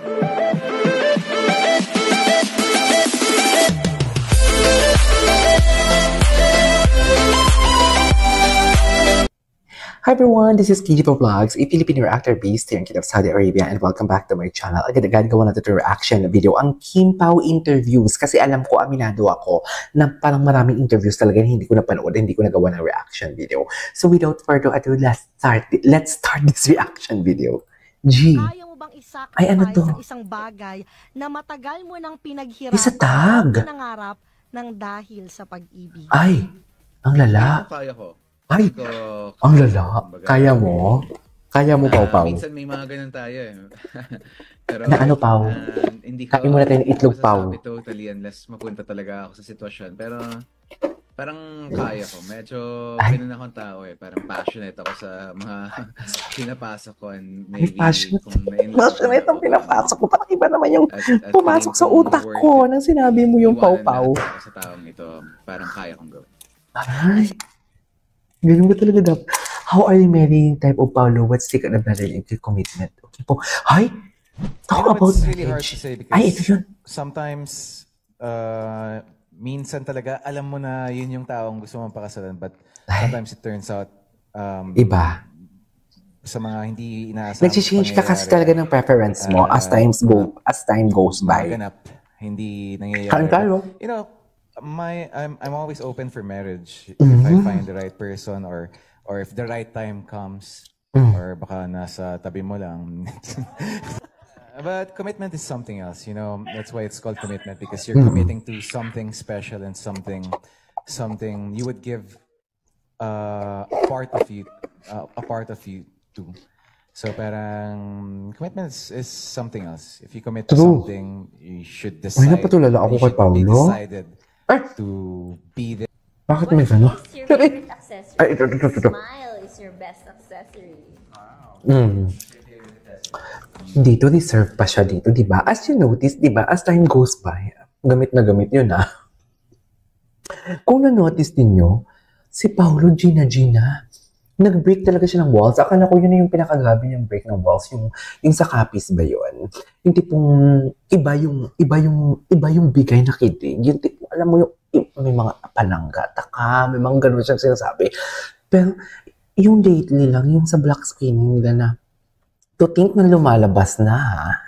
Hi everyone, this is KG Vlogs, a Filipino reactor based here in Kingdom of Saudi Arabia, and welcome back to my channel. Agad-agad gawa natin ito reaction video, ang Kim Pao interviews, kasi alam ko, aminado ako, na parang maraming interviews talaga na hindi ko napanood, hindi ko nagawa ng reaction video. So without further ado, let's start this reaction video. G. Kaya mo bang Ay, ano to? sa isang bagay na matagal mo nang pinaghirapan Isa tag. at nangarap ng dahil sa pag-ibig? Ay, ang lala. Kaya ko. Ay, ang lala. Kaya mo? Kaya mo, Pao Pao? Minsan may mga ganun tayo eh. Pero, na ano, Pao? Hindi ko, kain muna tayo ng itlog, Pao. Totally unless mapunta talaga ako sa sitwasyon. Pero parang kaya ko. Medyo ganun akong tao eh. Parang passionate ako sa mga pinapasok ko. And maybe passionate. Kung Passionate ang pinapasok ko. Parang iba naman yung pumasok sa utak ko nang sinabi mo yung Pao Pao. Sa taong ito, parang kaya kong gawin. Ay, ganun ba talaga dapat? How are you marrying type of Paolo? What's the secret of marriage into commitment? Okay po. Hi! Talk about it's really hard to say because ay, ito yun. Sometimes, minsan talaga, alam mo na yun yung taong gusto mong pakasalan, but sometimes it turns out, iba. Sa mga hindi inaasahan. Nag-change ka kasi talaga ng preference mo as time goes by. Maganap, hindi nangyayari. Kain tayo. You know, I'm always open for marriage if I find the right person or if the right time comes or baka nasa tabi mo lang. But commitment is something else, you know. That's why it's called commitment, because you're committing to something special and something you would give a part of you to. So parang commitment is something else. If you commit to something, you should decide. Ay, napatulala ako kay Paolo. To be there. Bakit may gano'n? Your favorite accessory. Ay, ito. Smile is your best accessory. Dito, deserve pa siya dito, di ba? As you notice, di ba, as time goes by, gamit na gamit yun, ah. Kung na-notice ninyo, si Paolo Gina, nag-break talaga siya ng walls. Akala ko yun na yung pinakagabi niyang break ng walls. Yung sa Capiz ba yun? Yung tipong, iba yung bigay na kidig. Yung tipong, alam mo yung, may mga palangga, taka, may mga ganun siyang sinasabi. Pero, yung lately lang, yung sa black screening nila na, to think na lumalabas na,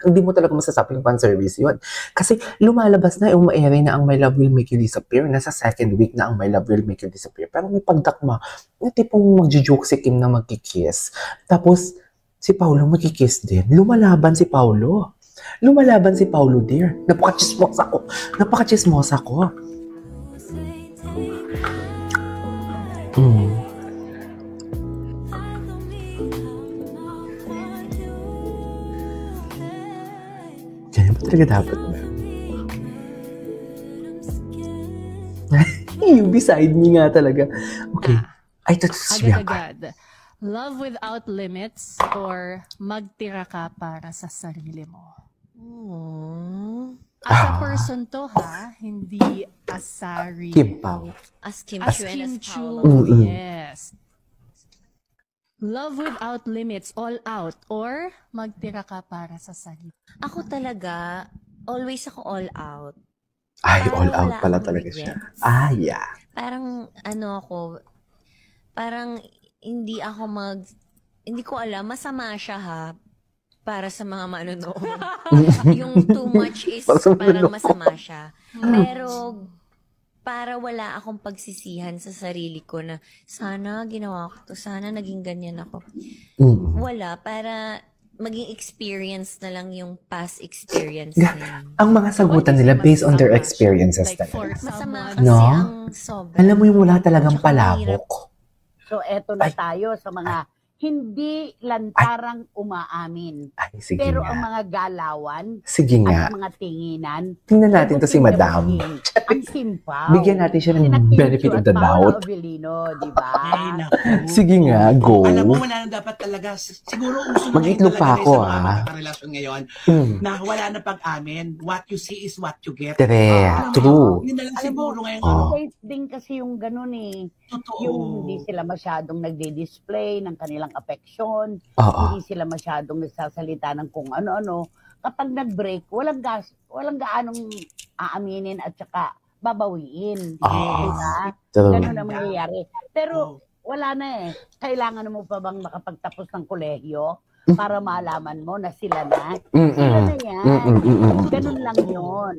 hindi mo talaga masasabi yung fan service yun. Kasi lumalabas na, yung ma-ere na ang My Love Will Make You Disappear, nasa second week na ang My Love Will Make You Disappear. Pero may pagdakma, yung tipong magjo-joke si Kim na magkikiss. Tapos, si Paolo magkikiss din. Lumalaban si Paolo, dear. Napaka-chismosa ko. Ganyan ba talaga dapat na? You beside me nga talaga. Okay. Ay, ito siya. Agad-agad. Love without limits or magtira ka para sa sarili mo? As a person to, ha? Hindi as Sari. Kim Pao. As Kim Chu and as Chu, Paolo. yes. Love without limits, all out, or magtira ka para sa sarili. Ako talaga, always ako all out. Ay, Parang all out wala pala akong talaga siya. regrets. Ah, yeah. Parang, parang hindi ko alam, masama siya ha, para sa mga manonood. Yung too much is parang masama siya. Pero, para wala akong pagsisihan sa sarili ko na sana ginawa ko to, sana naging ganyan ako. Wala, para maging experience na lang yung past experience na yun. Ang mga sagutan nila based on their experiences talaga. Masama kasi No? ang sobra. Alam mo yung wala talagang Tsaka palabok. So eto na tayo sa mga hindi lantarang umaamin. Ay, sige Pero nga. ang mga galawan Sige nga. at mga tinginan, Tingnan natin to si Madam. ang Kim Pao. Bigyan natin siya ng Sina Kim benefit Chu of at the Paolo doubt. Avellino, di ba? Ay, naku. Sige nga, go. Alam mo, wala na dapat talaga. Siguro uso na Mag-itlog talaga pa ako, sa mga ah. magkakarelasyon ngayon na wala na pag-amin. What you see is what you get. Tere, Alam mo, true. Yun na lang Alam mo, siguro ngayon. Oh. safe din kasi yung ganun eh. Totoo. Yung hindi sila masyadong nagde-display ng kanilang affection, Oo. hindi sila masyadong nagsasalita ng kung ano-ano. kapag nag-break, walang gaanong aaminin at saka babawiin. Diba? Ganun ang mangyayari. Pero wala na eh. Kailangan mo pa bang makapagtapos ng kolehiyo para malaman mo na sila na? Sila na yan. Ganun lang yun.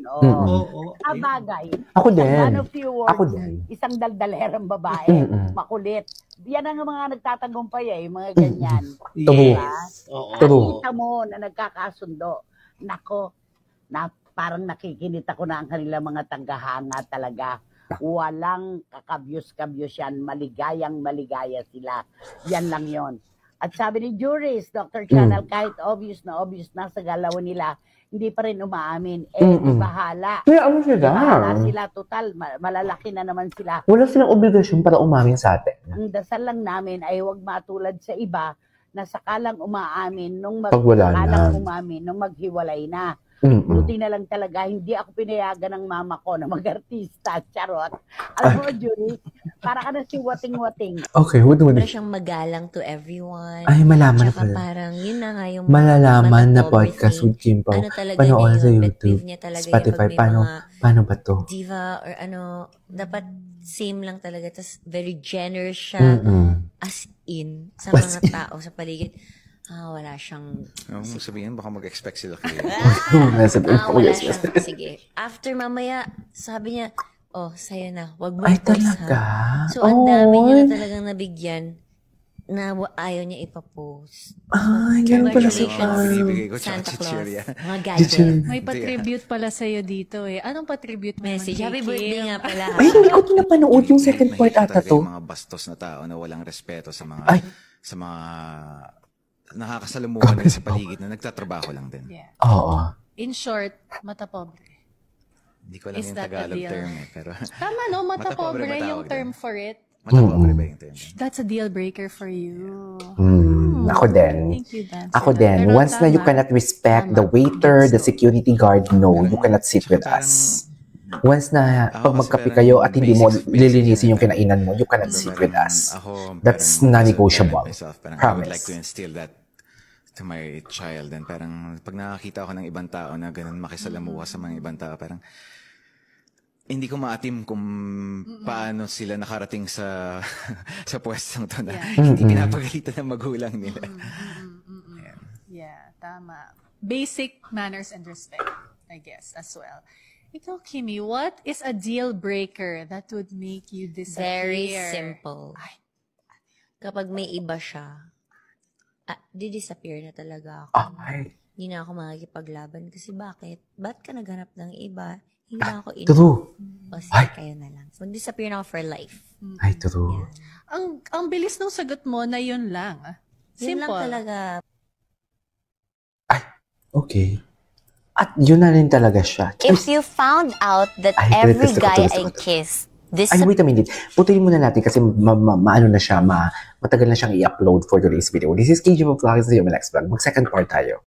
Bagay. Ako din. One of few words, isang daldalerang babae, makulit. Yan ang mga nagtatagumpay eh, mga ganyan. Nakita mo na nagkakasundo. Nako, parang nakikinit ako na ang kanilang mga tanggahanga talaga. Walang kakabyos-kabyos yan. Maligaya sila. Yan lang yon. At sabi ni Juris, Dr. Channel, kahit obvious na sa galaw nila, hindi pa rin umaamin. Bahala. Bahala sila, total. Malalaki na naman sila. Wala silang obligasyon para umamin sa atin. Ang dasal lang namin ay huwag matulad sa iba na sakalang umaamin nung maghiwalay na. Buti na lang talaga, hindi ako pinayagan ng mama ko na mag-artista. Charot. Alam mo, Julie, para ka na si wating-wating. Okay, Para siyang magalang to everyone. Ay, malaman Tsaka parang, yun na nga yung malalaman na podcast with Kim Pao. Ano talaga Panoorin sa yung YouTube, niya talaga Spotify. Paano ba to? Diva or ano, dapat same lang talaga. Tapos very generous siya. As in, sa mga tao sa paligid. Wala siyang... sabihin, baka mag-expect sila kayo. Wala siyang... Sige. After mamaya, sabi niya, sa'yo na. Wag mo Ay, i-post, talaga? ha? So, ang dami niya na talagang nabigyan na ayaw niya ipapost. Ay, ganun pala si Santa Claus. Mga gadget. May patribute pala sa'yo dito eh. Anong patribute mo? Message. Happy birthday nga pala. Ay, hindi ko pinapanood yung second part ata to. Mga bastos na tao na walang respeto sa mga nakakasalamuhan nila sa paligid na nagtatrabaho lang din. Yeah. Oo. In short, mata pobre. Hindi ko alam yung Tagalog term eh. Pero tama no, mata pobre yung term for it. Mata pobre ba yung term? That's a deal breaker for you. Ako din. Thank you, Dan. Ako din. Once na you cannot respect the waiter, the security guard, no, you cannot sit with us. Once na pag magkape kayo at hindi mo lilinisin yung kinainan mo, you cannot sit with us. That's non-negotiable. I would like to instill that to my child. And parang pag nakakita ako ng ibang tao na ganun makisalamuha sa mga ibang tao, parang hindi ko maatim kung paano sila nakarating sa sa pwestong to na hindi pinapagalitan ng magulang nila. Yeah, tama. Basic manners and respect, I guess, as well. Ikaw, Kimmy, what is a deal breaker that would make you disappear? Very simple. Kapag may iba siya, di-disappear na talaga ako. Hindi na ako makikipaglaban kasi bakit? Ba't ka naghanap ng iba? Hindi na ako True. O sige, kayo na lang. So, disappear na ako for life. Ay, true. Ang bilis ng sagot mo na yun lang. Yun lang Simple. talaga. Ay, okay. At yun na rin talaga siya. If you found out that every guy I kissed wait a minute. Putulin muna natin kasi maano na siya, matagal na siyang i-upload for today's video. This is KJ Vlogs, sa next vlog. Mag-second part tayo.